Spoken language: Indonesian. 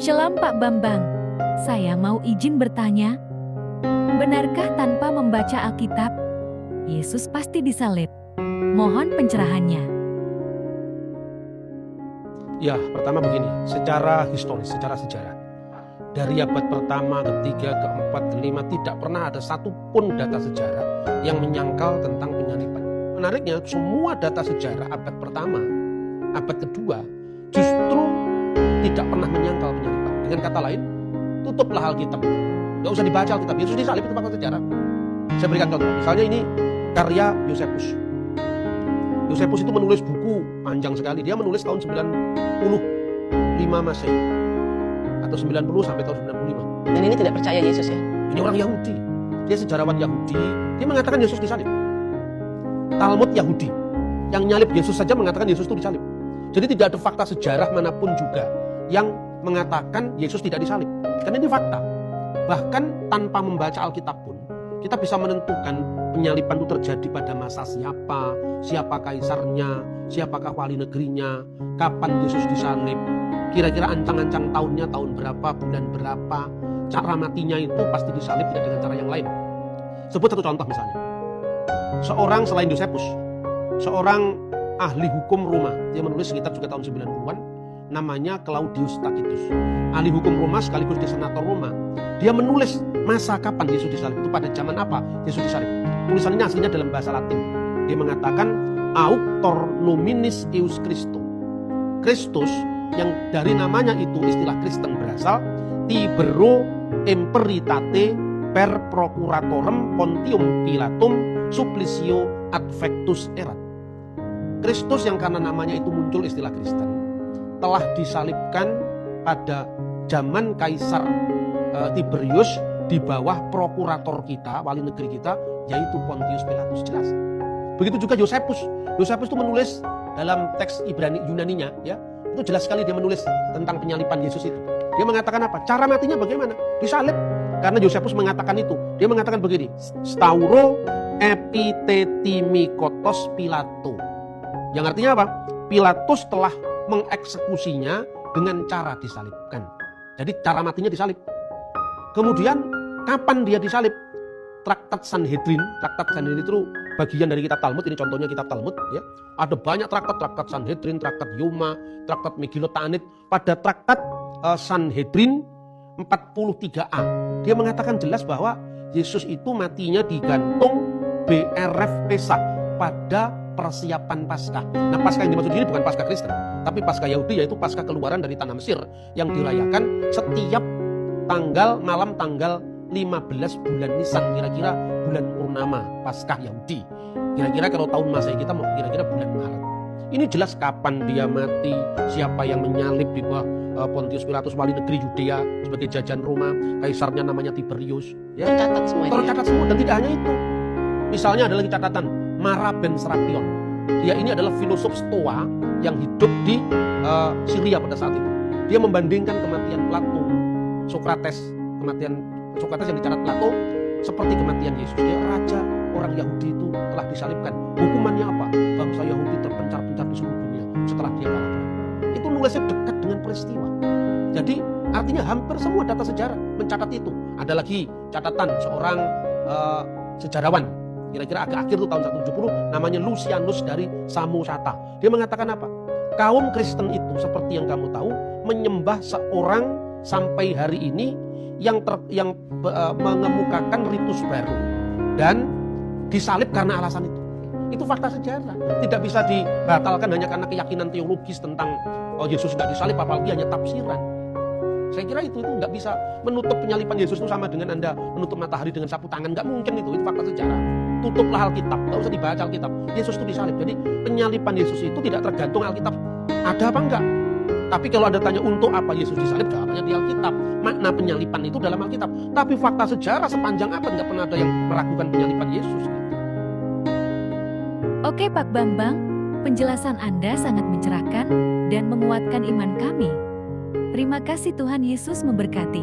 Shalom Pak Bambang, saya mau izin bertanya, benarkah tanpa membaca Alkitab, Yesus pasti disalib? Mohon pencerahannya. Ya, pertama begini, secara historis, secara sejarah. Dari abad pertama, ketiga, keempat, kelima, tidak pernah ada satupun data sejarah yang menyangkal tentang penyaliban. Menariknya, semua data sejarah abad pertama, abad kedua, justru tidak pernah menyangkal penyaliban. Dengan kata lain, tutuplah Alkitab. Gak usah dibaca Alkitab, Yesus disalib itu fakta sejarah. Saya berikan contoh, misalnya ini karya Yosefus. Yosefus itu menulis buku panjang sekali. Dia menulis tahun 95 Masehi atau 90 sampai tahun 95. Dan ini tidak percaya Yesus ya? Ini orang Yahudi. Dia sejarawan Yahudi. Dia mengatakan Yesus disalib. Talmud Yahudi yang nyalib Yesus saja mengatakan Yesus itu disalib. Jadi tidak ada fakta sejarah manapun juga yang mengatakan Yesus tidak disalib. Karena ini fakta. Bahkan tanpa membaca Alkitab pun kita bisa menentukan penyaliban itu terjadi pada masa siapa kaisarnya, siapakah wali negerinya, kapan Yesus disalib, kira-kira ancang-ancang tahunnya tahun berapa, bulan berapa, cara matinya itu pasti disalib tidak dengan cara yang lain. Sebut satu contoh misalnya. Seorang selain Yosefus, seorang ahli hukum Roma, dia menulis sekitar juga tahun 90-an, namanya Claudius Tacitus. Ahli hukum Roma sekaligus dia senator Roma. Dia menulis masa kapan Yesus disalib, itu pada zaman apa Yesus disalib. Tulisan ini aslinya dalam bahasa Latin. Dia mengatakan auctor nominis eius Christo. Kristus yang dari namanya itu istilah Kristen berasal, Tibero imperitate per procuratorem Pontium Pilatum supplicio advectus erat. Kristus yang karena namanya itu muncul istilah Kristen telah disalibkan pada zaman Kaisar Tiberius di bawah prokurator kita, wali negeri kita, yaitu Pontius Pilatus. Jelas. Begitu juga Yosefus. Yosefus itu menulis dalam teks Ibrani Yunaninya, ya, itu jelas sekali dia menulis tentang penyaliban Yesus itu. Dia mengatakan apa? Cara matinya bagaimana? Disalib. Karena Yosefus mengatakan itu. Dia mengatakan begini, Stauro epitetimicotos Pilato. Yang artinya apa? Pilatus telah mengeksekusinya dengan cara disalibkan. Jadi cara matinya disalib. Kemudian kapan dia disalib? Traktat Sanhedrin itu bagian dari kitab Talmud. Ini contohnya kitab Talmud, ya. Ada banyak traktat Sanhedrin, traktat Yoma, traktat Megillot Ta'anit. Pada traktat Sanhedrin 43a, dia mengatakan jelas bahwa Yesus itu matinya digantung BRF Pesach pada persiapan Paskah. Nah, Paskah yang dimaksud ini bukan Paskah Kristen, tapi Paskah Yahudi, yaitu Paskah keluaran dari tanah Mesir yang dirayakan setiap malam tanggal 15 bulan Nisan, kira-kira bulan purnama Paskah Yahudi. Kira-kira kalau tahun Masehi kita kira-kira bulan Maret. Ini jelas kapan dia mati, siapa yang menyalib di bawah Pontius Pilatus, wali negeri Yudea sebagai jajan Roma, kaisarnya namanya Tiberius. Ya, tercatat semua. Tercatat semua, dan tidak hanya itu. Misalnya ada lagi catatan Mara ben Serapion. Dia ini adalah filosof Stoa yang hidup di Syria pada saat itu. Dia membandingkan kematian Plato, kematian Sokrates yang dicatat Plato seperti kematian Yesus. Dia raja orang Yahudi itu telah disalibkan. Hukumannya apa? Bangsa Yahudi terpencar-pencar di seluruh dunia setelah dia kalah perang. Itu nulisnya dekat dengan peristiwa. Jadi artinya hampir semua data sejarah mencatat itu. Ada lagi catatan seorang sejarawan, kira-kira agak akhir tuh tahun 170, namanya Lucianus dari Samosata. Dia mengatakan apa? Kaum Kristen itu seperti yang kamu tahu menyembah seorang sampai hari ini yang mengemukakan ritus baru dan disalib karena alasan itu. Itu fakta sejarah. Tidak bisa dibatalkan hanya karena keyakinan teologis tentang Yesus tidak disalib, apalagi hanya tafsiran. Saya kira itu nggak bisa menutup penyaliban Yesus itu sama dengan Anda menutup matahari dengan sapu tangan. Nggak mungkin itu fakta sejarah. Tutuplah Alkitab, nggak usah dibaca Alkitab. Yesus itu disalib. Jadi penyaliban Yesus itu tidak tergantung Alkitab ada apa enggak. Tapi kalau Anda tanya untuk apa Yesus disalib, jawabannya di Alkitab. Makna penyaliban itu dalam Alkitab. Tapi fakta sejarah sepanjang abad nggak pernah ada yang meragukan penyaliban Yesus. Oke Pak Bambang, penjelasan Anda sangat mencerahkan dan menguatkan iman kami. Terima kasih, Tuhan Yesus memberkati.